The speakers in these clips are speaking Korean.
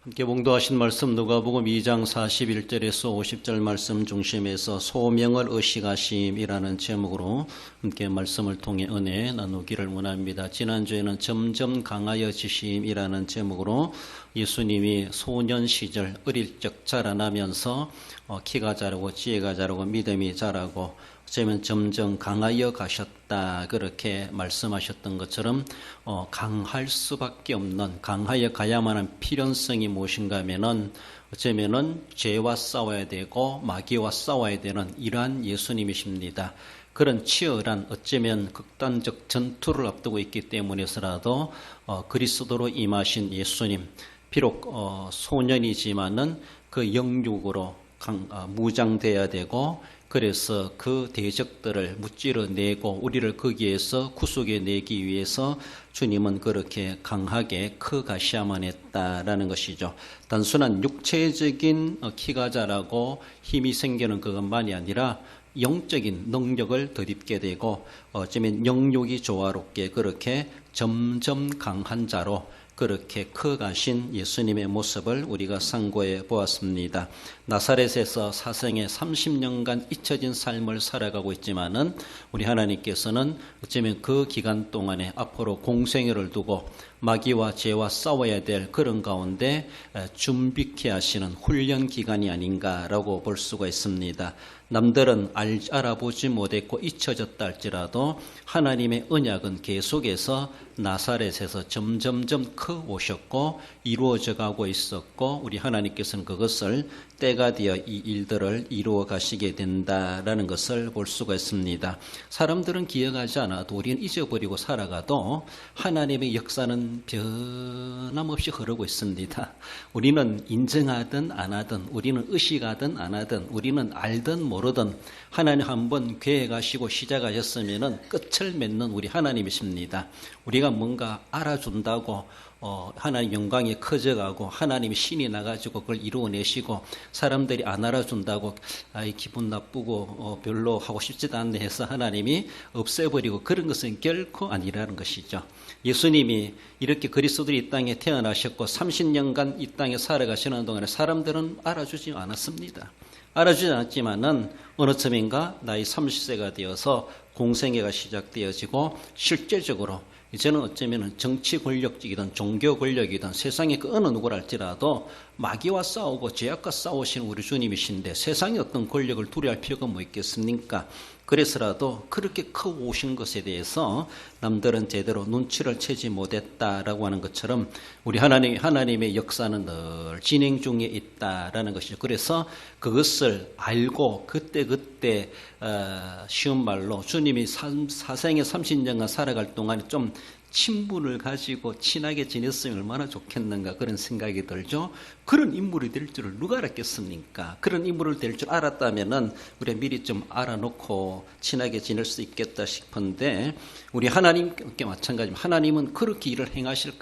함께 봉독하신 말씀 누가복음 2장 41절에서 50절 말씀 중심에서 소명을 의식하심이라는 제목으로 함께 말씀을 통해 은혜 나누기를 원합니다. 지난주에는 점점 강하여지심이라는 제목으로 예수님이 소년 시절 어릴 적 자라나면서 키가 자라고 지혜가 자라고 믿음이 자라고 어쩌면 점점 강하여 가셨다 그렇게 말씀하셨던 것처럼 강할 수밖에 없는 강하여 가야만 한 필연성이 무엇인가 하면은 어쩌면은 죄와 싸워야 되고 마귀와 싸워야 되는 이러한 예수님이십니다. 그런 치열한 어쩌면 극단적 전투를 앞두고 있기 때문에서라도 그리스도로 임하신 예수님 비록 소년이지만은 그 영육으로 무장돼야 되고 그래서 그 대적들을 무찌러 내고 우리를 거기에서 구속해 내기 위해서 주님은 그렇게 강하게 커가셔야만 했다라는 것이죠. 단순한 육체적인 키가 자라고 힘이 생기는 그것만이 아니라 영적인 능력을 덧입게 되고 어쩌면 영육이 조화롭게 그렇게 점점 강한 자로 그렇게 커가신 예수님의 모습을 우리가 상고해 보았습니다. 나사렛에서 사생애 30년간 잊혀진 삶을 살아가고 있지만은 우리 하나님께서는 어쩌면 그 기간 동안에 앞으로 공생애를 두고 마귀와 죄와 싸워야 될 그런 가운데 준비케 하시는 훈련 기간이 아닌가라고 볼 수가 있습니다. 남들은 알아보지 못했고 잊혀졌다 할지라도 하나님의 언약은 계속해서 나사렛에서 점점점 커 오셨고 이루어져 가고 있었고 우리 하나님께서는 그것을 때가 되어 이 일들을 이루어 가시게 된다라는 것을 볼 수가 있습니다. 사람들은 기억하지 않아도 우리는 잊어버리고 살아가도 하나님의 역사는 변함없이 흐르고 있습니다. 우리는 인정하든 안 하든 우리는 의식하든 안 하든 우리는 알든 모르든 하나님 한번 계획하시고 시작하셨으면 끝을 맺는 우리 하나님이십니다. 우리가 뭔가 알아준다고 하나님 영광이 커져가고 하나님이 신이 나가지고 그걸 이루어내시고 사람들이 안 알아준다고 기분 나쁘고 별로 하고 싶지도 않네 해서 하나님이 없애버리고 그런 것은 결코 아니라는 것이죠. 예수님이 이렇게 그리스도들이 이 땅에 태어나셨고 30년간 이 땅에 살아가시는 동안에 사람들은 알아주지 않았습니다. 알아주지 않았지만은 어느 쯤인가 나이 30세가 되어서 공생애가 시작되어지고 실제적으로 이제는 어쩌면 정치 권력이든 종교 권력이든 세상의 그 어느 누구를 할지라도 마귀와 싸우고 죄악과 싸우시는 우리 주님이신데 세상의 어떤 권력을 두려워할 필요가 뭐 있겠습니까? 그래서라도 그렇게 커 오신 것에 대해서 남들은 제대로 눈치를 채지 못했다라고 하는 것처럼 우리 하나님의 역사는 늘 진행 중에 있다라는 것이죠. 그래서 그것을 알고 그때 쉬운 말로 주님이 사생에 30년간 살아갈 동안에 좀 친분을 가지고 친하게 지냈으면 얼마나 좋겠는가 그런 생각이 들죠. 그런 인물이 될 줄을 누가 알았겠습니까? 그런 인물을 될 줄 알았다면은 우리 미리 좀 알아놓고 친하게 지낼 수 있겠다 싶은데 우리 하나님께 마찬가지입니다. 하나님은 그렇게 일을 행하실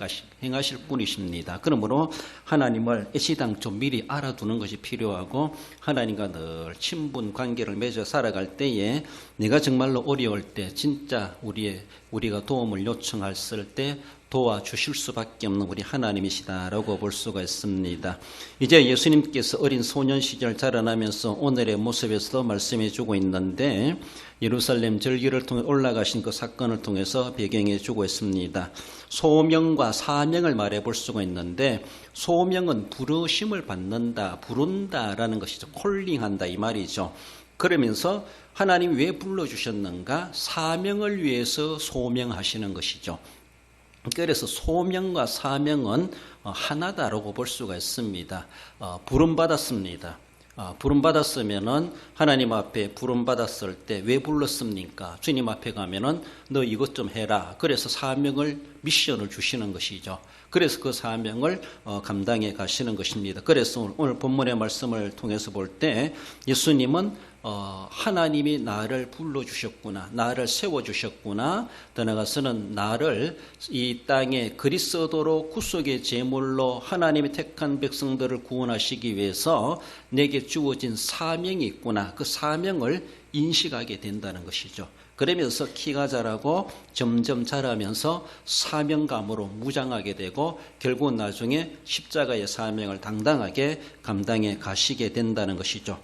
분이십니다. 그러므로 하나님을 애시당초 미리 알아두는 것이 필요하고 하나님과 늘 친분 관계를 맺어 살아갈 때에 내가 정말로 어려울 때 진짜 우리가 도움을 요청했을 때 도와주실 수밖에 없는 우리 하나님이시다라고 볼 수가 있습니다. 이제 예수님께서 어린 소년 시절 자라나면서 오늘의 모습에서도 말씀해 주고 있는데 예루살렘 절기를 통해 올라가신 그 사건을 통해서 배경해 주고 있습니다. 소명과 사명을 말해 볼 수가 있는데 소명은 부르심을 받는다, 부른다라는 것이죠. 콜링한다 이 말이죠. 그러면서 하나님이 왜 불러주셨는가? 사명을 위해서 소명하시는 것이죠. 그래서 소명과 사명은 하나다라고 볼 수가 있습니다. 부름받았습니다. 부름받았으면은 하나님 앞에 부름받았을 때 왜 불렀습니까? 주님 앞에 가면은 너 이것 좀 해라. 그래서 사명을 미션을 주시는 것이죠. 그래서 그 사명을 감당해 가시는 것입니다. 그래서 오늘 본문의 말씀을 통해서 볼 때 예수님은 하나님이 나를 불러주셨구나, 나를 세워주셨구나, 더 나아가서는 나를 이 땅에 그리스도로 구속의 제물로 하나님이 택한 백성들을 구원하시기 위해서 내게 주어진 사명이 있구나, 그 사명을 인식하게 된다는 것이죠. 그러면서 키가 자라고 점점 자라면서 사명감으로 무장하게 되고 결국 나중에 십자가의 사명을 당당하게 감당해 가시게 된다는 것이죠.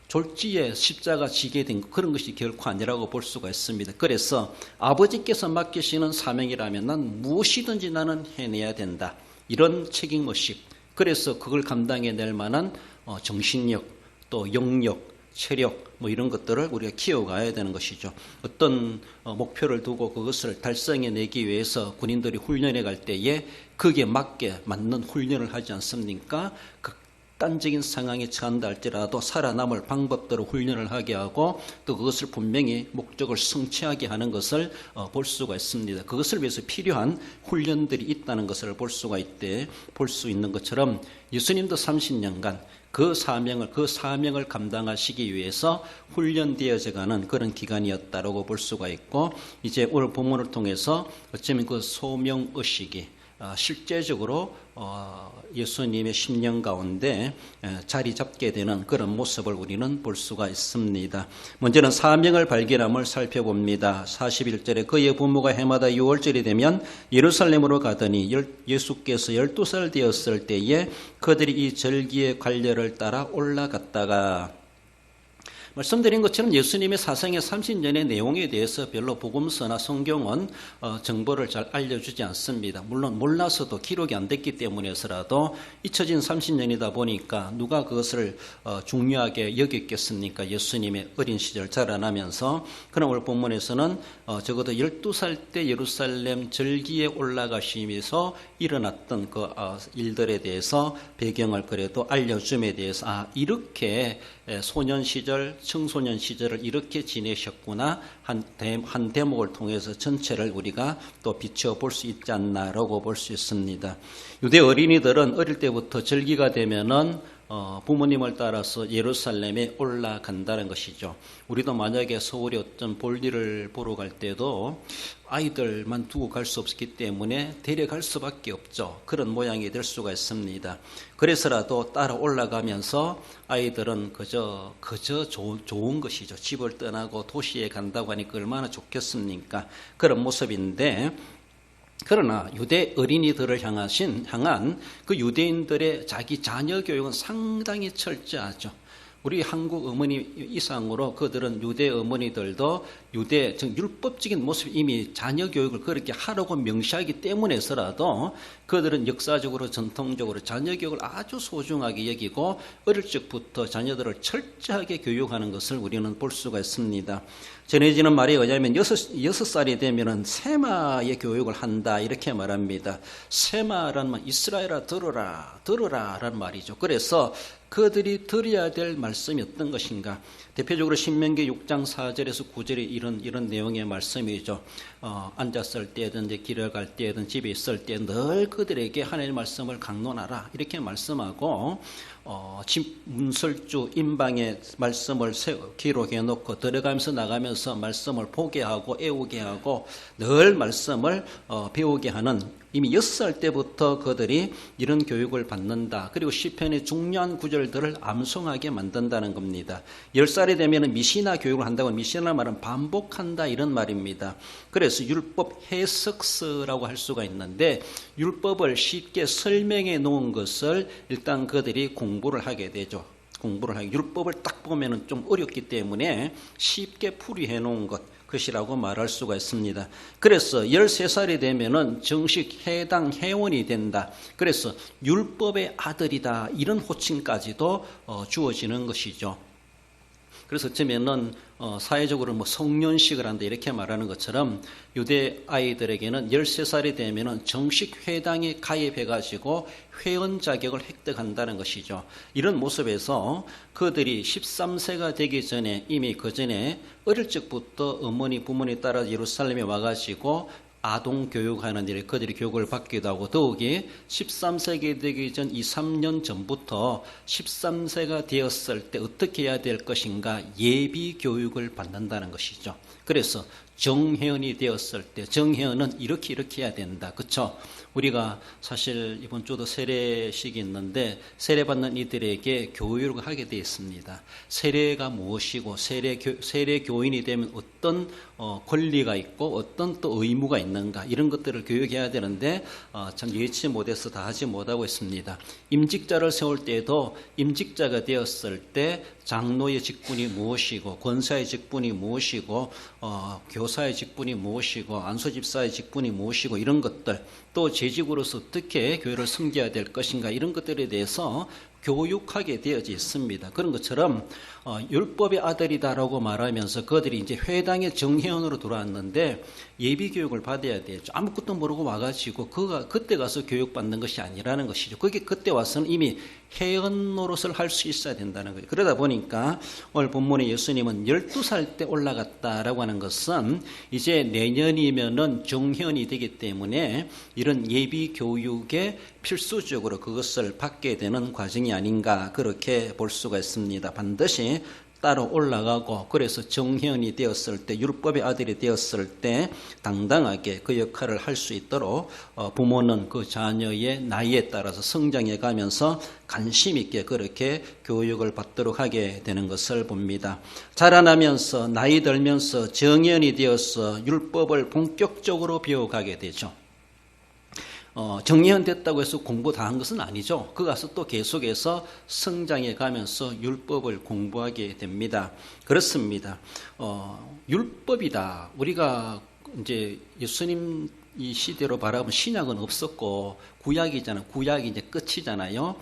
졸지에 십자가 지게 된 그런 것이 결코 아니라고 볼 수가 있습니다. 그래서 아버지께서 맡기시는 사명이라면 난 무엇이든지 나는 해내야 된다. 이런 책임의식. 그래서 그걸 감당해낼 만한 정신력, 또 영력, 체력 이런 것들을 우리가 키워가야 되는 것이죠. 어떤 목표를 두고 그것을 달성해내기 위해서 군인들이 훈련해 갈 때에 거기에 맞는 훈련을 하지 않습니까? 극단적인 상황에 처한다 할지라도 살아남을 방법대로 훈련을 하게 하고 또 그것을 분명히 목적을 성취하게 하는 것을 볼 수가 있습니다. 그것을 위해서 필요한 훈련들이 있다는 것을 볼 수 있는 것처럼 예수님도 30년간 그 사명을 감당하시기 위해서 훈련되어져가는 그런 기간이었다라고 볼 수가 있고, 이제 오늘 본문을 통해서 어쩌면 그 소명의식이 실제적으로 예수님의 심령 가운데 자리 잡게 되는 그런 모습을 우리는 볼 수가 있습니다. 먼저는 사명을 발견함을 살펴봅니다. 41절에 그의 부모가 해마다 6월절이 되면 예루살렘으로 가더니 예수께서 12살 되었을 때에 그들이 이 절기의 관례를 따라 올라갔다가, 말씀드린 것처럼 예수님의 사생의 30년의 내용에 대해서 별로 복음서나 성경은 정보를 잘 알려주지 않습니다. 물론 몰라서도 기록이 안 됐기 때문에서라도 잊혀진 30년이다 보니까 누가 그것을 중요하게 여겼겠습니까? 예수님의 어린 시절 자라나면서. 그러나 오늘 본문에서는 적어도 12살 때 예루살렘 절기에 올라가시면서 일어났던 그 일들에 대해서 배경을 그래도 알려줌에 대해서 이렇게 소년 시절, 청소년 시절을 이렇게 지내셨구나 한 대목을 통해서 전체를 우리가 또 비춰볼 수 있지 않나라고 볼 수 있습니다. 유대 어린이들은 어릴 때부터 절기가 되면은 부모님을 따라서 예루살렘에 올라간다는 것이죠. 우리도 만약에 서울에 어떤 볼일을 보러 갈 때도 아이들만 두고 갈 수 없기 때문에 데려갈 수밖에 없죠. 그런 모양이 될 수가 있습니다. 그래서라도 따라 올라가면서 아이들은 그저 좋은 것이죠. 집을 떠나고 도시에 간다고 하니까 얼마나 좋겠습니까? 그런 모습인데, 그러나 유대 어린이들을 향한 그 유대인들의 자기 자녀 교육은 상당히 철저하죠. 우리 한국 어머니 이상으로 그들은 유대 어머니들도 율법적인 모습 이미 자녀 교육을 그렇게 하라고 명시하기 때문에서라도 그들은 역사적으로 전통적으로 자녀 교육을 아주 소중하게 여기고 어릴 적부터 자녀들을 철저하게 교육하는 것을 우리는 볼 수가 있습니다. 전해지는 말에 의하면 6살이 되면은 세마의 교육을 한다 이렇게 말합니다. 세마라는 말, 이스라엘아 들어라 라는 말이죠. 그래서 그들이 들어야 될 말씀이 어떤 것인가? 대표적으로 신명기 6장 4절에서 9절이 이런 내용의 말씀이죠. 앉았을 때든지 길을 갈 때든 집에 있을 때 늘 그들에게 하나님의 말씀을 강론하라 이렇게 말씀하고, 집 문설주 임방에 말씀을 기록해 놓고 들어가면서 나가면서 말씀을 보게 하고 애우게 하고 늘 말씀을 배우게 하는, 이미 6살 때부터 그들이 이런 교육을 받는다. 그리고 시편의 중요한 구절들을 암송하게 만든다는 겁니다. 10살이 되면 미시나 교육을 한다고, 미시나 말은 반복한다 이런 말입니다. 그래서 율법 해석서라고 할 수가 있는데 율법을 쉽게 설명해 놓은 것을 일단 그들이 공부를 하게 되죠. 율법을 딱 보면은 좀 어렵기 때문에 쉽게 풀이해 놓은 것이라고 말할 수가 있습니다. 그래서 13살이 되면은 정식 해당 회원이 된다. 그래서 율법의 아들이다 이런 호칭까지도 주어지는 것이죠. 그래서 어쩌면은 사회적으로 성년식을 한다 이렇게 말하는 것처럼 유대 아이들에게는 13살이 되면은 정식 회당에 가입해가지고 회원 자격을 획득한다는 것이죠. 이런 모습에서 그들이 13세가 되기 전에 이미 그 전에 어릴 적부터 부모님 따라 예루살렘에 와가지고 아동 교육하는 일에 그들이 교육을 받기도 하고, 더욱이 13세기 되기 전 2, 3년 전부터 13세가 되었을 때 어떻게 해야 될 것인가 예비 교육을 받는다는 것이죠. 그래서 정회원이 되었을 때 정회원은 이렇게 해야 된다. 그렇죠? 우리가 사실 이번 주도 세례식이 있는데 세례받는 이들에게 교육을 하게 되어 있습니다. 세례가 무엇이고 세례 교인이 되면 어떤 권리가 있고 어떤 또 의무가 있는가 이런 것들을 교육해야 되는데 참 예치 못해서 다 하지 못하고 있습니다. 임직자를 세울 때에도 임직자가 되었을 때 장로의 직분이 무엇이고 권사의 직분이 무엇이고 교사의 직분이 무엇이고 안수집사의 직분이 무엇이고 이런 것들 또 재직으로서 어떻게 교회를 섬겨야 될 것인가 이런 것들에 대해서 교육하게 되어져 있습니다. 그런 것처럼 율법의 아들이다라고 말하면서 그들이 이제 회당의 정회원으로 들어왔는데 예비 교육을 받아야 되죠. 아무것도 모르고 와가지고 그때 가서 교육받는 것이 아니라는 것이죠. 그때 와서는 이미 회원 노릇을 할 수 있어야 된다는 거예요. 그러다 보니까 오늘 본문에 예수님은 12살 때 올라갔다라고 하는 것은 이제 내년이면은 정회원이 되기 때문에 이런 예비 교육에 필수적으로 그것을 받게 되는 과정이 아닌가 그렇게 볼 수가 있습니다. 반드시 따로 올라가고 그래서 정회원이 되었을 때 율법의 아들이 되었을 때 당당하게 그 역할을 할 수 있도록 부모는 그 자녀의 나이에 따라서 성장해 가면서 관심 있게 그렇게 교육을 받도록 하게 되는 것을 봅니다. 자라나면서 나이 들면서 정회원이 되어서 율법을 본격적으로 배워가게 되죠. 정예원 됐다고 해서 공부 다 한 것은 아니죠. 그 가서 또 계속해서 성장해 가면서 율법을 공부하게 됩니다. 그렇습니다. 율법이다. 우리가 이제 예수님 이 시대로 바라보면 신약은 없었고 구약이잖아요. 구약이 이제 끝이잖아요.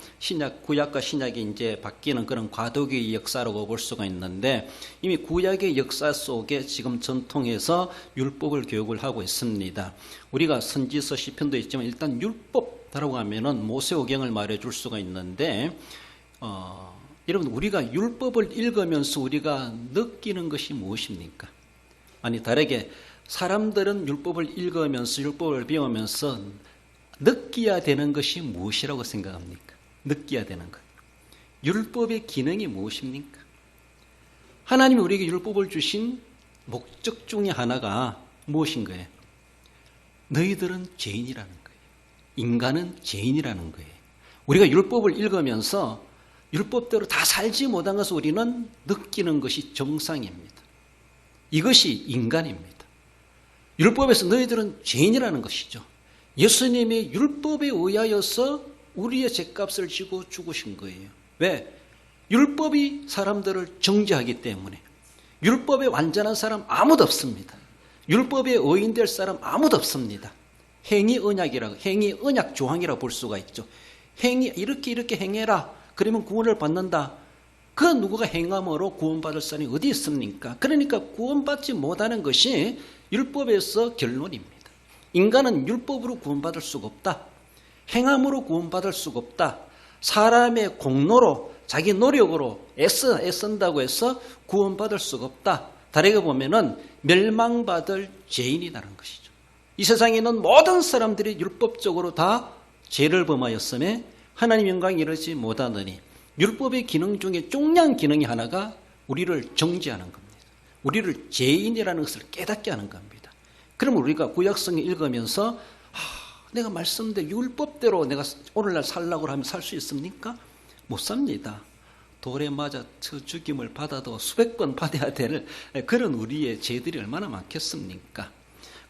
구약과 신약이 이제 바뀌는 그런 과도기의 역사라고 볼 수가 있는데 이미 구약의 역사 속에 지금 전통에서 율법을 교육을 하고 있습니다. 우리가 선지서 시편도 있지만 일단 율법이라고 하면은 모세오경을 말해줄 수가 있는데 여러분 우리가 율법을 읽으면서 우리가 느끼는 것이 무엇입니까? 아니 다르게 사람들은 율법을 읽으면서 율법을 배우면서 느껴야 되는 것이 무엇이라고 생각합니까? 느껴야 되는 것. 율법의 기능이 무엇입니까? 하나님이 우리에게 율법을 주신 목적 중에 하나가 무엇인 거예요? 너희들은 죄인이라는 거예요. 인간은 죄인이라는 거예요. 우리가 율법을 읽으면서 율법대로 다 살지 못한 것을 우리는 느끼는 것이 정상입니다. 이것이 인간입니다. 율법에서 너희들은 죄인이라는 것이죠. 예수님이 율법에 의하여서 우리의 죄값을 지고 죽으신 거예요. 왜? 율법이 사람들을 정죄하기 때문에. 율법에 완전한 사람 아무도 없습니다. 율법에 의인될 사람 아무도 없습니다. 행위 언약 조항이라고 볼 수가 있죠. 이렇게 행해라. 그러면 구원을 받는다. 그 누구가 행함으로 구원받을 사람이 어디 있습니까? 그러니까 구원받지 못하는 것이 율법에서 결론입니다. 인간은 율법으로 구원받을 수가 없다. 행함으로 구원받을 수가 없다. 사람의 공로로 자기 노력으로 애쓴다고 해서 구원받을 수가 없다. 다르게 보면은 멸망받을 죄인이라는 것이죠. 이 세상에 있는 모든 사람들이 율법적으로 다 죄를 범하였음에 하나님 영광에 이르지 못하느니 율법의 기능 중에 중요한 기능이 하나가 우리를 정죄하는 겁니다. 우리를 죄인이라는 것을 깨닫게 하는 겁니다. 그럼 우리가 구약성에 읽으면서 내가 말씀대로 율법대로 내가 오늘날 살라고 하면 살 수 있습니까? 못 삽니다. 돌에 맞아 죽임을 받아도 수백 번 받아야 될 그런 우리의 죄들이 얼마나 많겠습니까?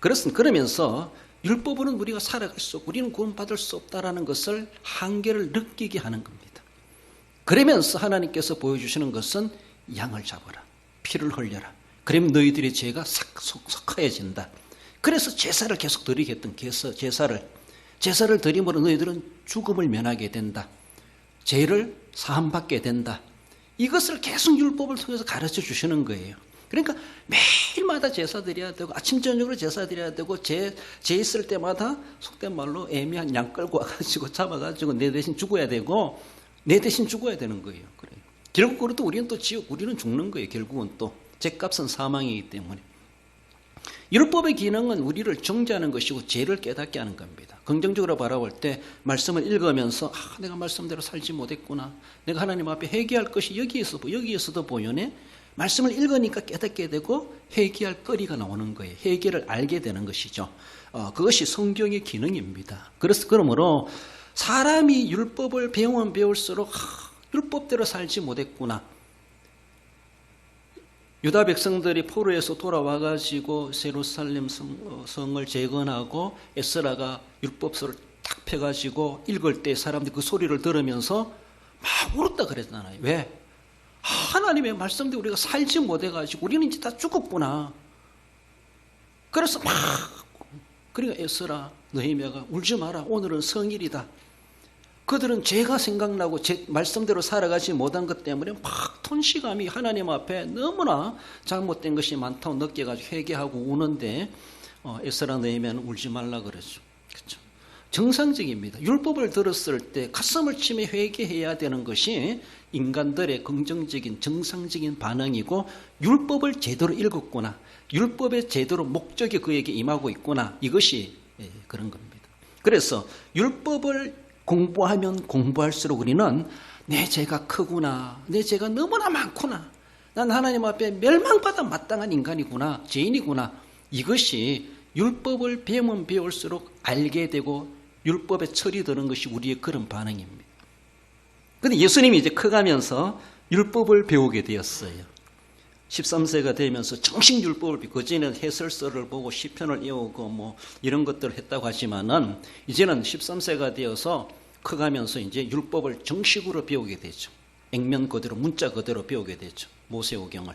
그러면서 율법으로는 우리가 살아갈 수 없고 우리는 구원받을 수 없다라는 것을 한계를 느끼게 하는 겁니다. 그러면서 하나님께서 보여주시는 것은 양을 잡아라. 피를 흘려라. 그러면 너희들의 죄가 속하여진다. 그래서 제사를 계속 드리게 했던 제사를 드림으로 너희들은 죽음을 면하게 된다. 죄를 사함받게 된다. 이것을 계속 율법을 통해서 가르쳐 주시는 거예요. 그러니까 매일마다 제사 드려야 되고 아침 저녁으로 제사 드려야 되고 죄 있을 때마다 속된 말로 애매한 양 끌고 와가지고 잡아가지고 내 대신 죽어야 되는 거예요. 그래. 결국 또 우리는 또 우리는 죽는 거예요. 결국은 또 죄값은 사망이기 때문에. 율법의 기능은 우리를 정죄하는 것이고 죄를 깨닫게 하는 겁니다. 긍정적으로 바라볼 때 말씀을 읽으면서 내가 말씀대로 살지 못했구나. 내가 하나님 앞에 회개할 것이 여기에서도 보이네. 말씀을 읽으니까 깨닫게 되고 회개할 거리가 나오는 거예요. 회개를 알게 되는 것이죠. 그것이 성경의 기능입니다. 그러므로 사람이 율법을 배우면 배울수록 율법대로 살지 못했구나. 유다 백성들이 포로에서 돌아와가지고 예루살렘 성을 재건하고 에스라가 율법서를 딱 펴가지고 읽을 때 사람들이 그 소리를 들으면서 막 울었다 그랬잖아요. 왜? 하나님의 말씀대로 우리가 살지 못해가지고 우리는 이제 다 죽었구나. 그래서 막 그러니까 에스라 느헤미야가 울지 마라. 오늘은 성일이다. 그들은 죄가 생각나고 제 말씀대로 살아가지 못한 것 때문에 막 톤시감이 하나님 앞에 너무나 잘못된 것이 많다고 느껴가지고 회개하고 우는데 에스라 느헤미야는 울지 말라 그러죠. 그렇죠? 정상적입니다. 율법을 들었을 때 가슴을 치며 회개해야 되는 것이 인간들의 긍정적인 정상적인 반응이고 율법을 제대로 읽었구나. 율법의 제대로 목적이 그에게 임하고 있구나. 이것이 그런 겁니다. 그래서 율법을 공부하면 공부할수록 우리는 내 죄가 크구나. 내 죄가 너무나 많구나. 난 하나님 앞에 멸망받아 마땅한 인간이구나. 죄인이구나. 이것이 율법을 배우면 배울수록 알게 되고 율법에 철이 드는 것이 우리의 그런 반응입니다. 그런데 예수님이 이제 커가면서 율법을 배우게 되었어요. 13세가 되면서 정식 율법을 배우고 그전에는 해설서를 보고 시편을 외우고 뭐 이런 것들을 했다고 하지만은 이제는 13세가 되어서 커가면서 이제 율법을 정식으로 배우게 되죠. 액면 그대로 문자 그대로 배우게 되죠. 모세오경을.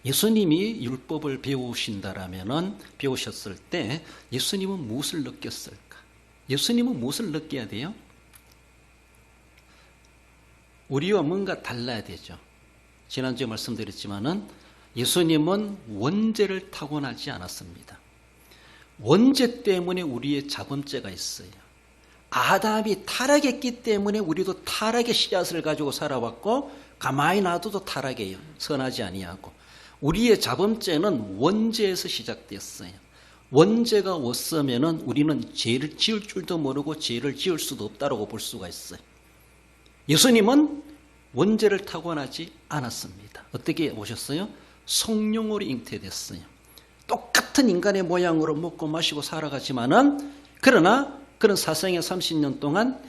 예수님이 율법을 배우셨을 때 예수님은 무엇을 느꼈을까? 예수님은 무엇을 느껴야 돼요? 우리와 뭔가 달라야 되죠. 지난주에 말씀드렸지만은 예수님은 원죄를 타고나지 않았습니다. 원죄 때문에 우리의 자범죄가 있어요. 아담이 타락했기 때문에 우리도 타락의 씨앗을 가지고 살아왔고 가만히 놔둬도 타락해요. 선하지 아니하고. 우리의 자범죄는 원죄에서 시작됐어요. 원죄가 없으면은 우리는 죄를 지을 줄도 모르고 죄를 지을 수도 없다고 볼 수가 있어요. 예수님은 원죄를 타고나지 않았습니다. 어떻게 오셨어요? 성령으로 잉태됐어요. 똑같은 인간의 모양으로 먹고 마시고 살아가지만은 그러나 그런 사생애 30년 동안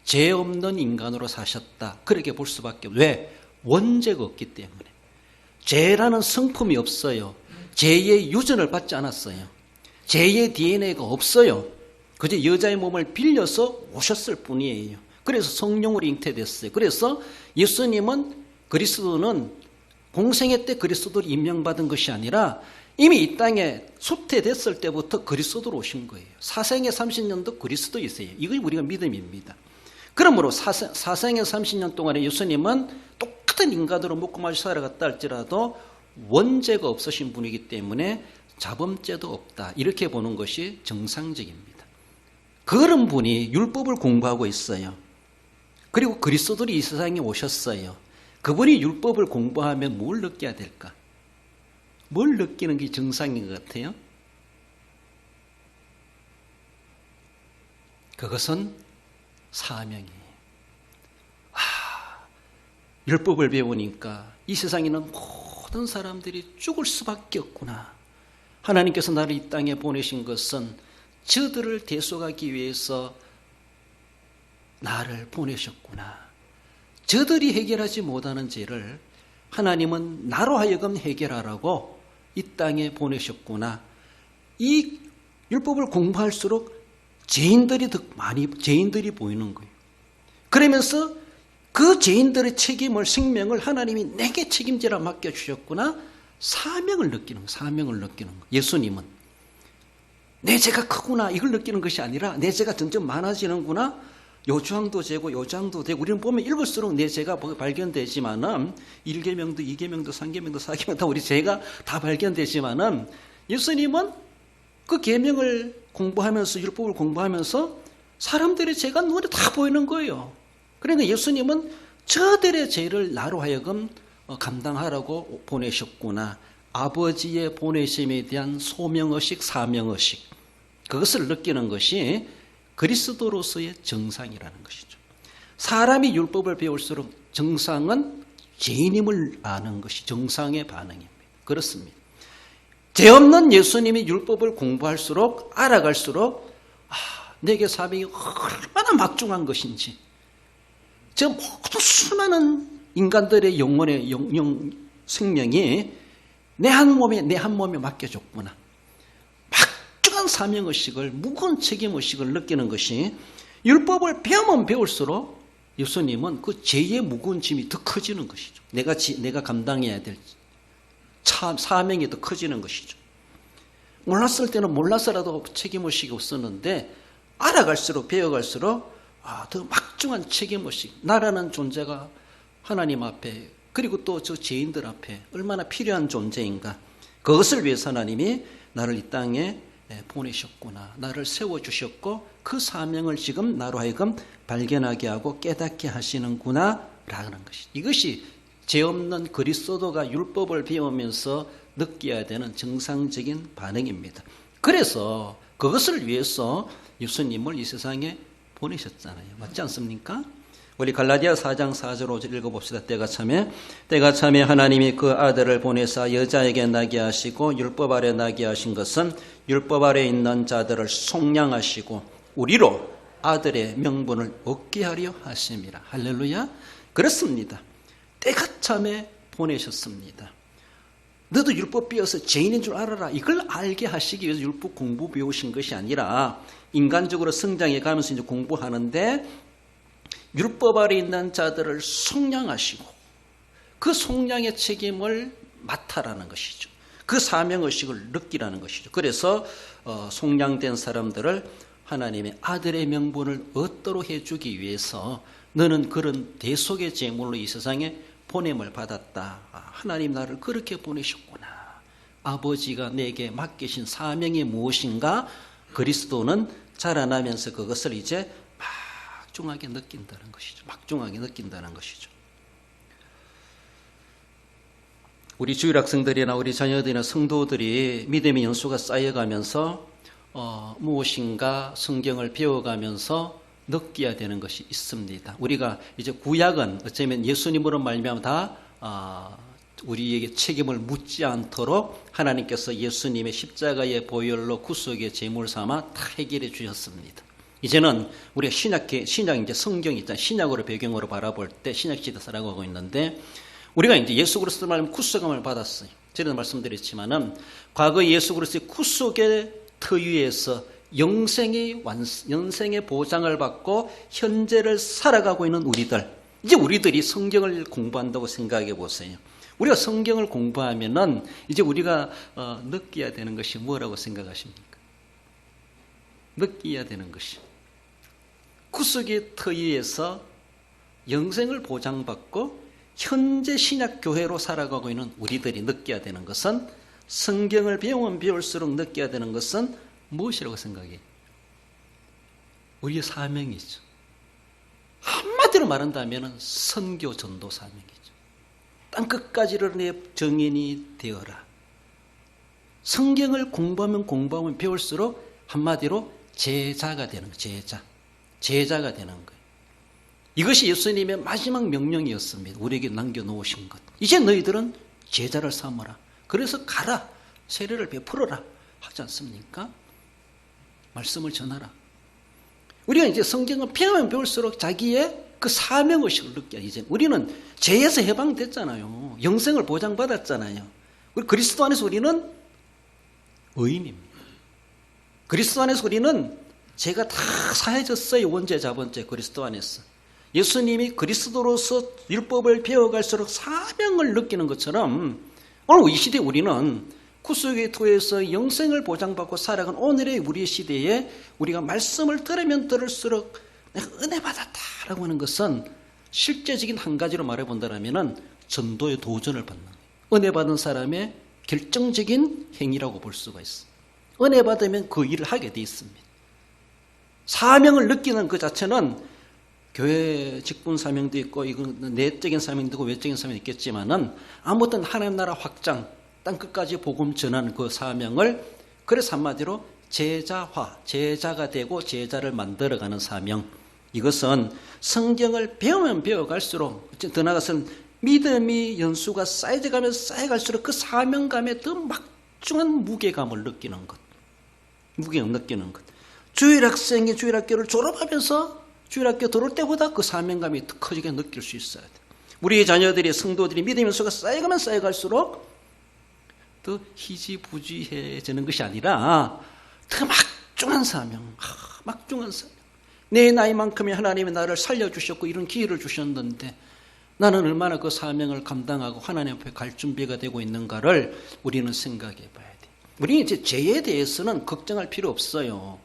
죄 없는 인간으로 사셨다. 그렇게 볼 수밖에 없어요. 왜? 원죄가 없기 때문에. 죄라는 성품이 없어요. 죄의 유전을 받지 않았어요. 죄의 DNA가 없어요. 그저 여자의 몸을 빌려서 오셨을 뿐이에요. 그래서 성령으로 잉태됐어요. 그래서 예수님은 그리스도는 공생애 때 그리스도를 임명받은 것이 아니라 이미 이 땅에 수태됐을 때부터 그리스도로 오신 거예요. 사생애 30년도 그리스도이세요. 이것이 우리가 믿음입니다. 그러므로 사생애 30년 동안에 예수님은 똑같은 인간으로 먹고 마시고 살아갔다 할지라도 원죄가 없으신 분이기 때문에 자범죄도 없다. 이렇게 보는 것이 정상적입니다. 그런 분이 율법을 공부하고 있어요. 그리고 그리스도들이 이 세상에 오셨어요. 그분이 율법을 공부하면 뭘 느껴야 될까? 뭘 느끼는 게 정상인 것 같아요? 그것은 사명이에요. 율법을 배우니까 이 세상에는 모든 사람들이 죽을 수밖에 없구나. 하나님께서 나를 이 땅에 보내신 것은 저들을 대속하기 위해서 나를 보내셨구나. 저들이 해결하지 못하는 죄를 하나님은 나로 하여금 해결하라고 이 땅에 보내셨구나. 이 율법을 공부할수록 죄인들이 더 많이 보이는 거예요. 그러면서 그 죄인들의 책임을 생명을 하나님이 내게 책임지라 맡겨주셨구나. 사명을 느끼는 거예요. 예수님은 내 죄가 크구나 이걸 느끼는 것이 아니라 내 죄가 점점 많아지는구나. 요주항도 되고 요장도 되고 우리는 보면 읽을수록 내 죄가 발견되지만은 1계명도 2계명도 3계명도 4계명 다 우리 죄가 다 발견되지만은 예수님은 그 계명을 공부하면서 율법을 공부하면서 사람들의 죄가 눈에 다 보이는 거예요. 그러니까 예수님은 저들의 죄를 나로 하여금 감당하라고 보내셨구나. 아버지의 보내심에 대한 소명의식, 사명의식 그것을 느끼는 것이 그리스도로서의 정상이라는 것이죠. 사람이 율법을 배울수록 정상은 죄인임을 아는 것이 정상의 반응입니다. 그렇습니다. 죄 없는 예수님이 율법을 공부할수록 알아갈수록 내게 사명이 얼마나 막중한 것인지, 저 모든 수많은 인간들의 영혼의 생명이 내 한 몸에 맡겨졌구나. 막중한 사명의식을, 무거운 책임의식을 느끼는 것이, 율법을 배우면 배울수록 예수님은 그 죄의 무거운 짐이 더 커지는 것이죠. 내가 감당해야 될 사명이 더 커지는 것이죠. 몰랐을 때는 몰라서라도 책임의식이 없었는데, 알아갈수록, 배워갈수록 더 막중한 책임의식, 나라는 존재가 하나님 앞에, 그리고 또 저 죄인들 앞에 얼마나 필요한 존재인가, 그것을 위해서 하나님이 나를 이 땅에 보내셨구나, 나를 세워주셨고 그 사명을 지금 나로 하여금 발견하게 하고 깨닫게 하시는구나 라는 것이, 이것이 죄 없는 그리스도가 율법을 배우면서 느껴야 되는 정상적인 반응입니다. 그래서 그것을 위해서 예수님을 이 세상에 보내셨잖아요. 맞지 않습니까? 우리 갈라디아 4장 4절 5절 읽어봅시다. 때가 참에 하나님이 그 아들을 보내사 여자에게 나게 하시고 율법 아래 나게 하신 것은 율법 아래 있는 자들을 속량하시고 우리로 아들의 명분을 얻게 하려 하심이라. 할렐루야. 그렇습니다. 때가 참에 보내셨습니다. 너도 율법 배워서 죄인인 줄 알아라, 이걸 알게 하시기 위해서 율법 공부 배우신 것이 아니라, 인간적으로 성장해 가면서 이제 공부하는데 율법 아래 있는 자들을 속량하시고 그 속량의 책임을 맡아라는 것이죠. 그 사명의식을 느끼라는 것이죠. 그래서 속량된 사람들을 하나님의 아들의 명분을 얻도록 해주기 위해서 너는 그런 대속의 제물로 이 세상에 보냄을 받았다. 하나님 나를 그렇게 보내셨구나. 아버지가 내게 맡기신 사명이 무엇인가? 그리스도는 자라나면서 그것을 이제 막중하게 느낀다는 것이죠. 막중하게 느낀다는 것이죠. 우리 주일 학생들이나 우리 자녀들이나 성도들이 믿음의 연수가 쌓여가면서 무엇인가 성경을 배워가면서 느껴야 되는 것이 있습니다. 우리가 이제 구약은 어쩌면 예수님으로 말미암아 다 우리에게 책임을 묻지 않도록 하나님께서 예수님의 십자가의 보혈로 구속의 제물 삼아 다 해결해 주셨습니다. 이제는 우리가 신약 이제 성경이 있잖아요. 신약으로 배경으로 바라볼 때 신약 시대 살아가고 있는데, 우리가 이제 예수 그리스도 말하면 구속함을 받았어요. 전에도 말씀드렸지만은 과거 예수 그리스도의 구속의 터위에서 영생의 보장을 받고 현재를 살아가고 있는 우리들, 이제 우리들이 성경을 공부한다고 생각해 보세요. 우리가 성경을 공부하면은 이제 우리가 느껴야 되는 것이 뭐라고 생각하십니까? 느껴야 되는 것이, 구속의 터위에서 영생을 보장받고 현재 신약교회로 살아가고 있는 우리들이 느껴야 되는 것은, 성경을 배우면 배울수록 느껴야 되는 것은 무엇이라고 생각해요? 우리의 사명이죠. 한마디로 말한다면 선교 전도 사명이죠. 땅끝까지를 내 정인이 되어라. 성경을 공부하면 배울수록 한마디로 제자가 되는 거예요. 제자가 되는 거예요. 이것이 예수님의 마지막 명령이었습니다. 우리에게 남겨놓으신 것. 이제 너희들은 제자를 삼으라. 그래서 가라. 세례를 베풀어라. 하지 않습니까? 말씀을 전하라. 우리가 이제 성경을 배우면 배울수록 자기의 그 사명의식을 느껴. 이제 우리는 죄에서 해방됐잖아요. 영생을 보장받았잖아요. 우리 그리스도 안에서 우리는 의인입니다. 그리스도 안에서 우리는 죄가 다 사해졌어요. 원죄 자본죄 그리스도 안에서. 예수님이 그리스도로서 율법을 배워갈수록 사명을 느끼는 것처럼 오늘 이 시대에 우리는 구속의 터에서 영생을 보장받고 살아간 오늘의 우리의 시대에 우리가 말씀을 들으면 들을수록 내가 은혜 받았다라고 하는 것은 실제적인 한 가지로 말해본다면 전도의 도전을 받는 거예요. 은혜 받은 사람의 결정적인 행위라고 볼 수가 있어요. 은혜 받으면 그 일을 하게 돼 있습니다. 사명을 느끼는 그 자체는 교회 직분 사명도 있고 이건 내적인 사명도 있고 외적인 사명도 있겠지만은 아무튼 하나님 나라 확장, 땅끝까지 복음 전하는 그 사명을, 그래서 한마디로 제자화, 제자가 되고 제자를 만들어가는 사명. 이것은 성경을 배우면 배워갈수록 더 나아가서는 믿음이 연수가 쌓여갈수록 그 사명감에 더 막중한 무게감을 느끼는 것. 무게감 느끼는 것. 주일학생이 주일학교를 졸업하면서 주일학교 들어올 때보다 그 사명감이 더 커지게 느낄 수 있어야 돼. 우리 자녀들이, 성도들이 믿음의 연수가 쌓여갈수록 더 희지부지해지는 것이 아니라 더 막중한 사명, 막중한 사명. 내 나이만큼의 하나님이 나를 살려주셨고 이런 기회를 주셨는데 나는 얼마나 그 사명을 감당하고 하나님 앞에 갈 준비가 되고 있는가를 우리는 생각해 봐야 돼. 우리는 이제 죄에 대해서는 걱정할 필요 없어요.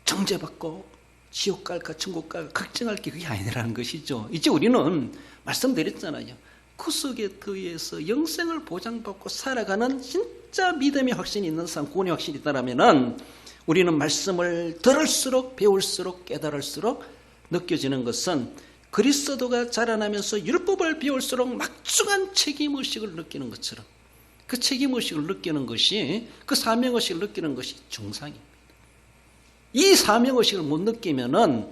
정죄받고 지옥 갈까 천국 갈까 걱정할 게 그게 아니라는 것이죠. 이제 우리는 말씀드렸잖아요. 구속에 의해서 영생을 보장받고 살아가는 진짜 믿음의 확신이 있는 사람, 구원의 확신이 있다면 우리는 말씀을 들을수록 배울수록 깨달을수록 느껴지는 것은 그리스도가 자라나면서 율법을 배울수록 막중한 책임의식을 느끼는 것처럼 그 책임의식을 느끼는 것이, 그 사명의식을 느끼는 것이 정상입니다. 이 사명의식을 못 느끼면은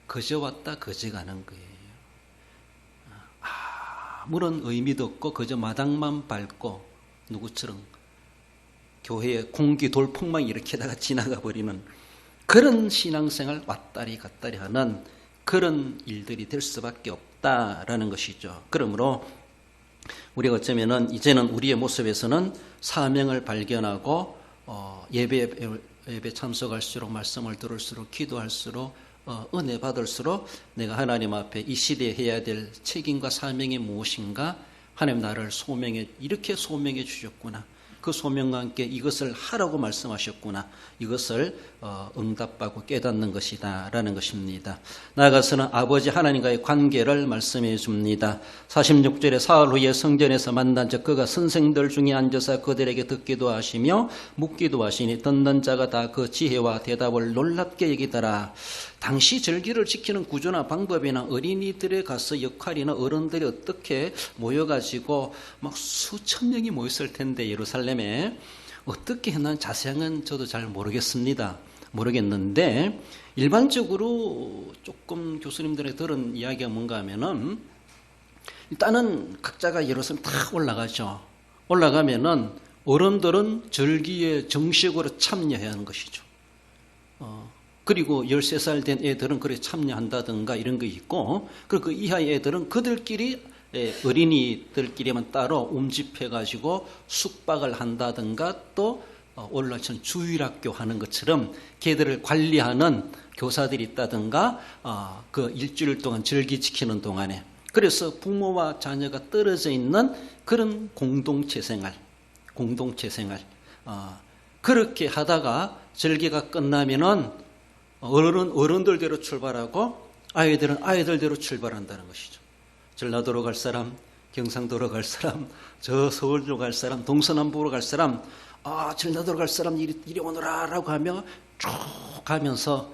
거저 왔다 거저 가는 거예요. 아무런 의미도 없고 그저 마당만 밟고 누구처럼 교회에 공기 돌풍만 일으키다가 지나가 버리는 그런 신앙생활 왔다리 갔다리 하는 그런 일들이 될 수밖에 없다라는 것이죠. 그러므로 우리가 어쩌면은 이제는 우리의 모습에서는 사명을 발견하고 예배 참석할수록 말씀을 들을수록 기도할수록 은혜 받을수록 내가 하나님 앞에 이 시대에 해야 될 책임과 사명이 무엇인가, 하나님 나를 이렇게 소명해 주셨구나, 그 소명과 함께 이것을 하라고 말씀하셨구나, 이것을 응답하고 깨닫는 것이다 라는 것입니다. 나아가서는 아버지 하나님과의 관계를 말씀해 줍니다. 46절에 사흘 후에 성전에서 만난 적 그가 선생들 중에 앉아서 그들에게 듣기도 하시며 묻기도 하시니 듣는 자가 다 그 지혜와 대답을 놀랍게 여기더라. 당시 절기를 지키는 구조나 방법이나 어린이들에 가서 역할이나 어른들이 어떻게 모여가지고 막 수천 명이 모였을 텐데 예루살렘에 어떻게 했나 자세한 저도 잘 모르겠는데 일반적으로 조금 교수님들이 들은 이야기가 뭔가 하면은 일단은 각자가 예루살렘 다 올라가죠. 올라가면은 어른들은 절기에 정식으로 참여해야 하는 것이죠. 그리고 13살 된 애들은 그래 참여한다든가 이런 거 있고, 그리고 그 이하의 애들은 그들끼리 어린이들끼리만 따로 움집해가지고 숙박을 한다든가 또 오늘날처럼 주일학교 하는 것처럼 걔들을 관리하는 교사들이 있다든가 그 일주일 동안 절기 지키는 동안에 그래서 부모와 자녀가 떨어져 있는 그런 공동체 생활 그렇게 하다가 절기가 끝나면은 어른들대로 출발하고 아이들은 아이들대로 출발한다는 것이죠. 전라도로 갈 사람, 경상도로 갈 사람, 저 서울로 갈 사람, 동서남북으로 갈 사람, 전라도로 갈 사람 이리 오너라라고 하며 쭉 가면서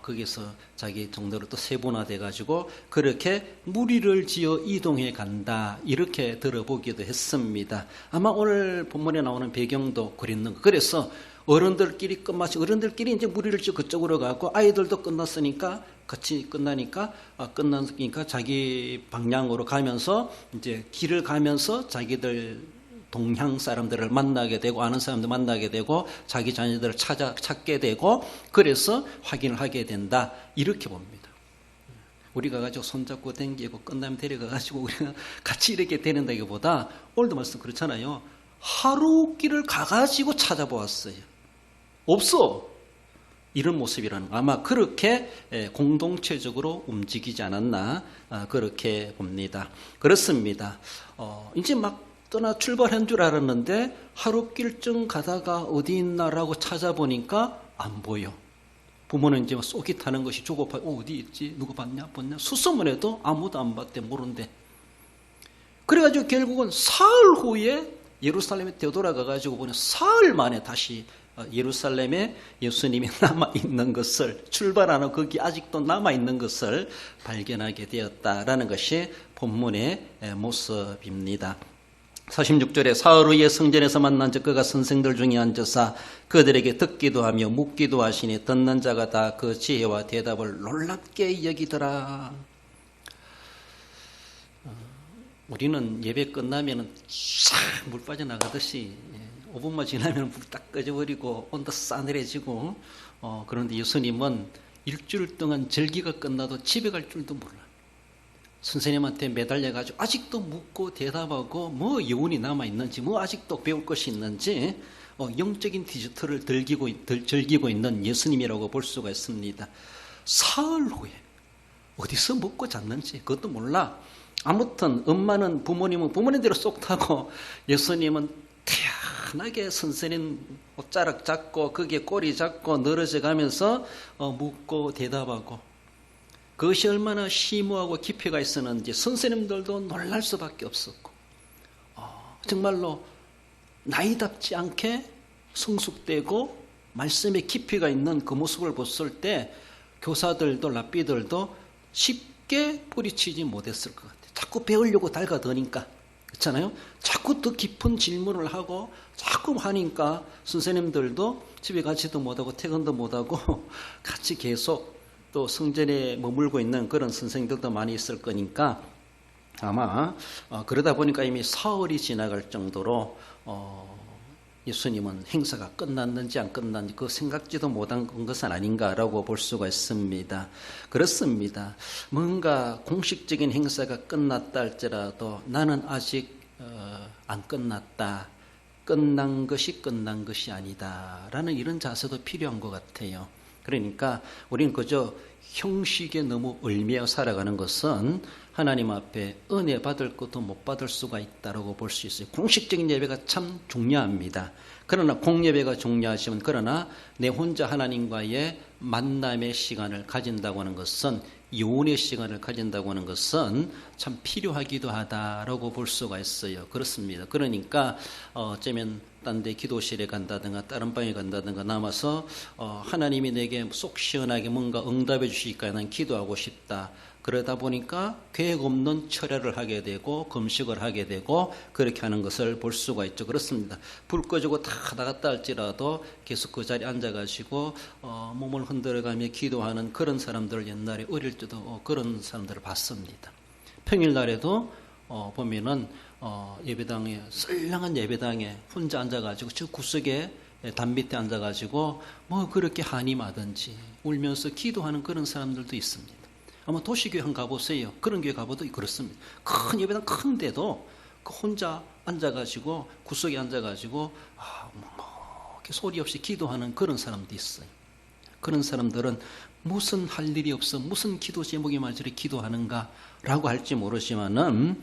거기서 자기 정도로 또 세분화돼 가지고 그렇게 무리를 지어 이동해 간다, 이렇게 들어보기도 했습니다. 아마 오늘 본문에 나오는 배경도 그랬는 거. 그래서 어른들끼리 어른들끼리 이제 무리를 지어 그쪽으로 가고 아이들도 끝났으니까 같이 끝나니까 자기 방향으로 가면서 이제 길을 가면서 자기들 동향 사람들을 만나게 되고 아는 사람들 만나게 되고 자기 자녀들을 찾게 되고 그래서 확인을 하게 된다, 이렇게 봅니다. 우리가 가지고 손잡고 댕기고 끝나면 데려가 가지고 우리가 같이 이렇게 되는다기보다 오늘도 말씀 그렇잖아요. 하루 길을 가가지고 찾아보았어요. 없어. 이런 모습이라는 거. 아마 그렇게 공동체적으로 움직이지 않았나 그렇게 봅니다. 그렇습니다. 이제 막 떠나 출발한 줄 알았는데 하루 길쯤 가다가 어디 있나라고 찾아보니까 안 보여. 부모는 이제 쏘기 타는 것이 조급하게 어디 있지? 누구 봤냐? 수소문해도 아무도 안 봤대, 모른대. 그래가지고 결국은 사흘 후에 예루살렘에 되돌아가가지고 보니 사흘 만에 다시 예루살렘에 예수님이 남아있는 것을, 출발하는 거기 아직도 남아있는 것을 발견하게 되었다라는 것이 본문의 모습입니다. 46절에 사흘 후에 성전에서 만난 적 그가 선생들 중에 앉아서 그들에게 듣기도 하며 묻기도 하시니 듣는 자가 다 그 지혜와 대답을 놀랍게 여기더라. 우리는 예배 끝나면은 싹 물 빠져나가듯이 5분만 지나면 불 딱 꺼져버리고 온도 싸늘해지고 그런데 예수님은 일주일 동안 절기가 끝나도 집에 갈 줄도 몰라. 선생님한테 매달려가지고 아직도 묻고 대답하고 뭐 여운이 남아있는지 뭐 아직도 배울 것이 있는지 영적인 디저트를 즐기고 있는 예수님이라고 볼 수가 있습니다. 사흘 후에 어디서 먹고 잤는지 그것도 몰라. 아무튼 엄마는 부모님은 부모님대로 쏙 타고 예수님은 태연하게 선생님 옷자락 잡고 거기에 꼬리 잡고 늘어져 가면서 묻고 대답하고 그것이 얼마나 심오하고 깊이가 있었는지 선생님들도 놀랄 수밖에 없었고 정말로 나이답지 않게 성숙되고 말씀에 깊이가 있는 그 모습을 봤을 때 교사들도 랍비들도 쉽게 뿌리치지 못했을 것 같아요. 자꾸 배우려고 달가드니까 그렇잖아요. 자꾸 더 깊은 질문을 하고 자꾸 하니까 선생님들도 집에 가지도 못하고 퇴근도 못하고 같이 계속 또 성전에 머물고 있는 그런 선생님들도 많이 있을 거니까 아마 그러다 보니까 이미 사흘이 지나갈 정도로 예수님은 행사가 끝났는지 안 끝났는지 그 생각지도 못한 것은 아닌가라고 볼 수가 있습니다. 그렇습니다. 뭔가 공식적인 행사가 끝났다 할지라도 나는 아직 안 끝났다. 끝난 것이 아니다라는 이런 자세도 필요한 것 같아요. 그러니까 우리는 그저 형식에 너무 얽매여 살아가는 것은 하나님 앞에 은혜 받을 것도 못 받을 수가 있다고 볼 수 있어요. 공식적인 예배가 참 중요합니다. 그러나 공예배가 중요하지만 그러나 내 혼자 하나님과의 만남의 시간을 가진다고 하는 것은 요원의 시간을 가진다고 하는 것은 참 필요하기도 하다라고 볼 수가 있어요. 그렇습니다. 그러니까 어쩌면 딴 데 기도실에 간다든가 다른 방에 간다든가 남아서 하나님이 내게 속 시원하게 뭔가 응답해 주시니까 난 기도하고 싶다. 그러다 보니까 계획 없는 철야를 하게 되고 금식을 하게 되고 그렇게 하는 것을 볼 수가 있죠. 그렇습니다. 불 꺼지고 다 나갔다 할지라도 계속 그 자리에 앉아가지고 몸을 흔들어가며 기도하는 그런 사람들을 옛날에 어릴 때도 그런 사람들을 봤습니다. 평일날에도 보면은 예배당에 썰렁한 예배당에 혼자 앉아가지고 저 구석에 담 밑에 앉아가지고 뭐 그렇게 한임하든지 울면서 기도하는 그런 사람들도 있습니다. 아마 도시교회 한 가보세요. 그런 교회 가봐도 그렇습니다. 큰 예배당 큰데도 혼자 앉아가지고 구석에 앉아가지고 이렇게 소리 없이 기도하는 그런 사람도 있어요. 그런 사람들은 무슨 할 일이 없어 무슨 기도 제목에만 저렇게 기도하는가라고 할지 모르지만은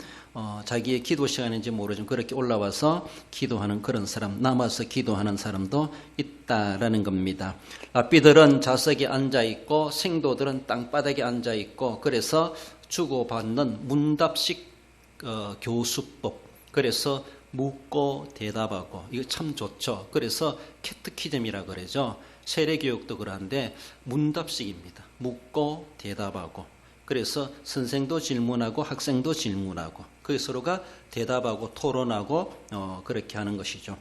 자기의 기도 시간인지 모르지만 그렇게 올라와서 기도하는 그런 사람, 남아서 기도하는 사람도 있다라는 겁니다. 랍비들은 좌석에 앉아 있고 생도들은 땅바닥에 앉아 있고 그래서 주고받는 문답식 교수법. 그래서 묻고 대답하고 이거 참 좋죠. 그래서 캐트키즘이라 그러죠. 세례교육도 그런데 문답식입니다. 묻고 대답하고 그래서 선생도 질문하고 학생도 질문하고 그 서로가 대답하고 토론하고 그렇게 하는 것이죠.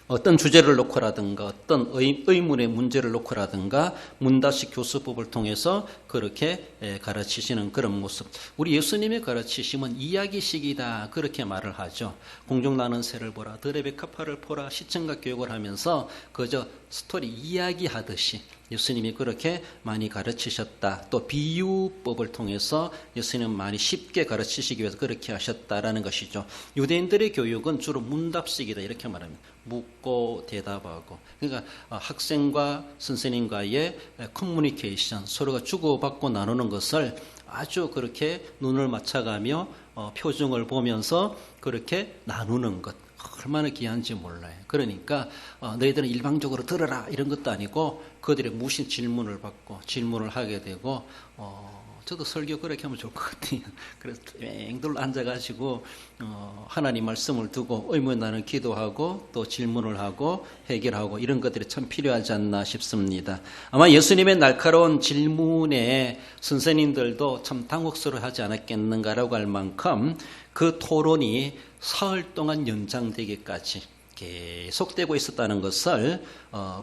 어떤 주제를 놓고라든가 어떤 의문의 문제를 놓고라든가 문답식 교수법을 통해서 그렇게 가르치시는 그런 모습. 우리 예수님의 가르치심은 이야기식이다 그렇게 말을 하죠. 공중 나는 새를 보라 드레베카파를 보라 시청각 교육을 하면서 그저 스토리 이야기하듯이 예수님이 그렇게 많이 가르치셨다. 또 비유법을 통해서 예수님은 많이 쉽게 가르치시기 위해서 그렇게 하셨다라는 것이죠. 유대인들의 교육은 주로 문답식이다 이렇게 말합니다. 묻고 대답하고. 그러니까 학생과 선생님과의 커뮤니케이션, 서로가 주고받고 나누는 것을 아주 그렇게 눈을 맞춰가며 표정을 보면서 그렇게 나누는 것. 얼마나 귀한지 몰라요. 그러니까 너희들은 일방적으로 들어라 이런 것도 아니고 그들의 무슨 질문을 받고 질문을 하게 되고 저도 설교 그렇게 하면 좋을 것 같아요. 그래서 뺑돌 앉아가지고 하나님 말씀을 두고 의문 나는 기도하고 또 질문을 하고 해결하고 이런 것들이 참 필요하지 않나 싶습니다. 아마 예수님의 날카로운 질문에 선생님들도 참 당혹스러워하지 않았겠는가라고 할 만큼 그 토론이 사흘 동안 연장되기까지 계속되고 있었다는 것을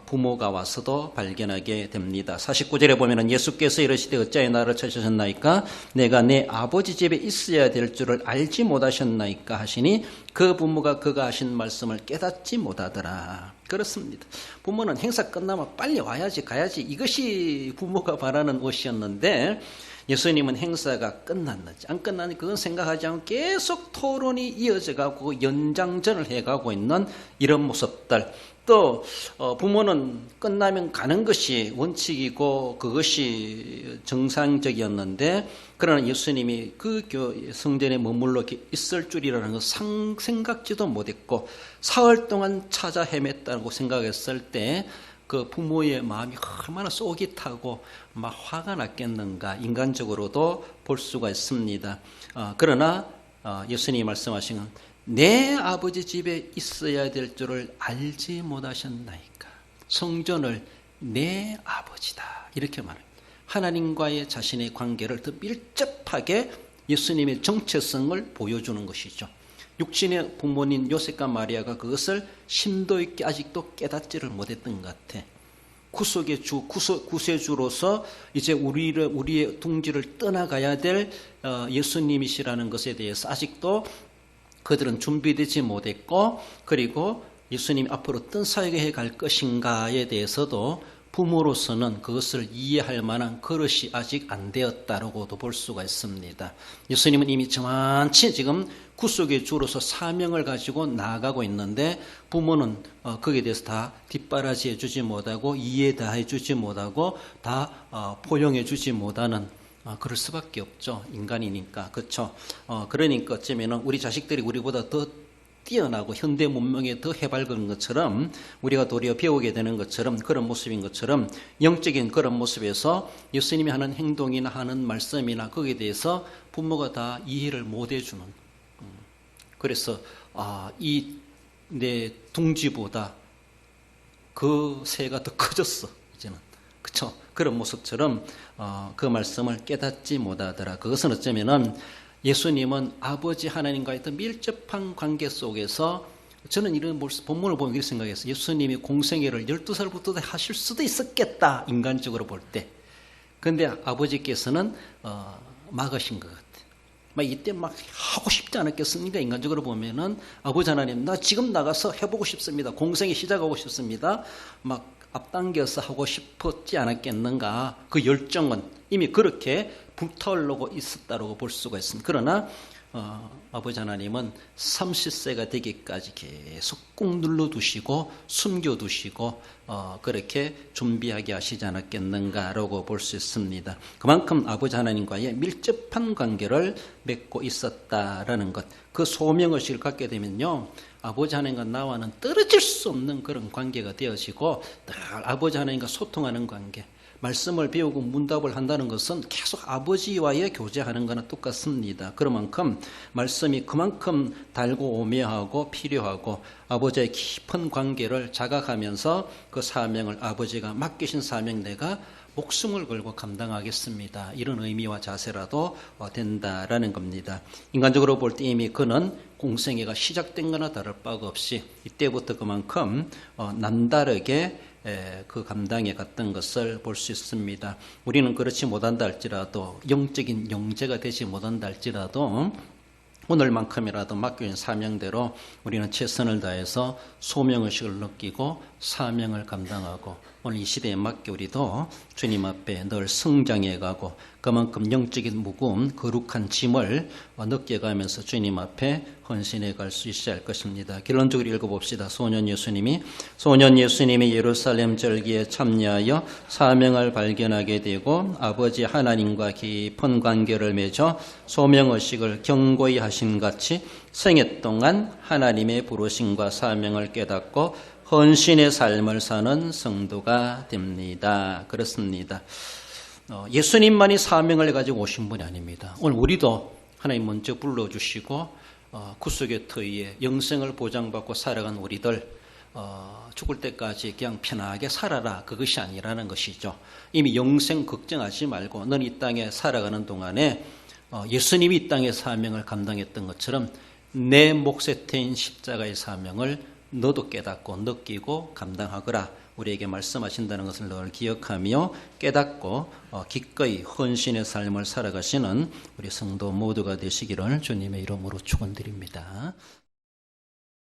부모가 와서도 발견하게 됩니다. 49절에 보면 예수께서 이르시되 어찌하여 나를 찾으셨나이까 내가 내 아버지 집에 있어야 될 줄을 알지 못하셨나이까 하시니 그 부모가 그가 하신 말씀을 깨닫지 못하더라. 그렇습니다. 부모는 행사 끝나면 빨리 와야지 가야지 이것이 부모가 바라는 것이었는데 예수님은 행사가 끝났는지 안 끝났는지 그건 생각하지 않고 계속 토론이 이어져 가고 연장전을 해가고 있는 이런 모습들, 또 부모는 끝나면 가는 것이 원칙이고 그것이 정상적이었는데 그러나 예수님이 그 성전에 머물러 있을 줄이라는 것 생각지도 못했고 사흘 동안 찾아 헤맸다고 생각했을 때 그 부모의 마음이 얼마나 속이 타고 막 화가 났겠는가 인간적으로도 볼 수가 있습니다. 그러나 예수님이 말씀하신 건 내 아버지 집에 있어야 될 줄을 알지 못하셨나이까. 성전을 내 아버지다 이렇게 말합니다. 하나님과의 자신의 관계를 더 밀접하게 예수님의 정체성을 보여주는 것이죠. 육신의 부모님 요셉과 마리아가 그것을 심도 있게 아직도 깨닫지를 못했던 것 같아. 구속의 주, 구세주로서 이제 우리의 둥지를 떠나가야 될 예수님이시라는 것에 대해서 아직도 그들은 준비되지 못했고, 그리고 예수님이 앞으로 어떤 사역에 갈 것인가에 대해서도 부모로서는 그것을 이해할 만한 그릇이 아직 안 되었다라고도 볼 수가 있습니다. 예수님은 이미 저만치 지금 구속의 주로서 사명을 가지고 나아가고 있는데 부모는 거기에 대해서 다 뒷바라지해 주지 못하고 이해 다 해주지 못하고 다 포용해 주지 못하는 그럴 수밖에 없죠. 인간이니까. 그렇죠. 그러니까 어쩌면 우리 자식들이 우리보다 더 뛰어나고 현대 문명에 더 해발된 것처럼 우리가 도리어 배우게 되는 것처럼 그런 모습인 것처럼 영적인 그런 모습에서 예수님이 하는 행동이나 하는 말씀이나 거기에 대해서 부모가 다 이해를 못 해주는, 그래서 이 내 둥지보다 그 새가 더 커졌어 이제는, 그쵸? 그런 모습처럼 그 말씀을 깨닫지 못하더라. 그것은 어쩌면은 예수님은 아버지 하나님과의 더 밀접한 관계 속에서, 저는 이런 본문을 보면 이렇게 생각했어요. 예수님이 공생애를 12살부터 하실 수도 있었겠다, 인간적으로 볼 때. 그런데 아버지께서는 막으신 것 같아요. 막 이때 막 하고 싶지 않았겠습니까? 인간적으로 보면은 아버지 하나님, 나 지금 나가서 해보고 싶습니다. 공생애 시작하고 싶습니다. 막 앞당겨서 하고 싶었지 않았겠는가. 그 열정은 이미 그렇게 불타오르고 있었다고 볼 수가 있습니다. 그러나 아버지 하나님은 30세가 되기까지 계속 꾹 눌러두시고 숨겨두시고 그렇게 준비하게 하시지 않았겠는가라고 볼 수 있습니다. 그만큼 아버지 하나님과의 밀접한 관계를 맺고 있었다라는 것, 그 소명의식을 갖게 되면요, 아버지 하나님과 나와는 떨어질 수 없는 그런 관계가 되어지고 늘 아버지 하나님과 소통하는 관계, 말씀을 배우고 문답을 한다는 것은 계속 아버지와의 교제하는 거나 똑같습니다. 그만큼 말씀이 그만큼 달고 오묘하고 필요하고 아버지의 깊은 관계를 자각하면서 그 사명을, 아버지가 맡기신 사명 내가 목숨을 걸고 감당하겠습니다, 이런 의미와 자세라도 된다라는 겁니다. 인간적으로 볼 때 이미 그는 공생애가 시작된 거나 다를 바가 없이 이때부터 그만큼 남다르게 그 감당해 갔던 것을 볼 수 있습니다. 우리는 그렇지 못한다 할지라도, 영적인 영재가 되지 못한다 할지라도 오늘만큼이라도 맡겨진 사명대로 우리는 최선을 다해서 소명의식을 느끼고 사명을 감당하고 오늘 이 시대에 맞게 우리도 주님 앞에 늘 성장해 가고 그만큼 영적인 무거운 거룩한 짐을 느껴가면서 주님 앞에 헌신해 갈 수 있어야 할 것입니다. 결론적으로 읽어봅시다. 소년 예수님이 예루살렘 절기에 참여하여 사명을 발견하게 되고 아버지 하나님과 깊은 관계를 맺어 소명의식을 경고히 하신 같이 생애 동안 하나님의 부르심과 사명을 깨닫고 헌신의 삶을 사는 성도가 됩니다. 그렇습니다. 예수님만이 사명을 가지고 오신 분이 아닙니다. 오늘 우리도 하나님 먼저 불러주시고 구속의 터위에 영생을 보장받고 살아간 우리들, 죽을 때까지 그냥 편하게 살아라, 그것이 아니라는 것이죠. 이미 영생 걱정하지 말고 넌 이 땅에 살아가는 동안에 예수님이 이 땅의 사명을 감당했던 것처럼 내 몫에 태인 십자가의 사명을 너도 깨닫고 느끼고 감당하거라 우리에게 말씀하신다는 것을 늘 기억하며 깨닫고 기꺼이 헌신의 삶을 살아가시는 우리 성도 모두가 되시기를 주님의 이름으로 축원드립니다.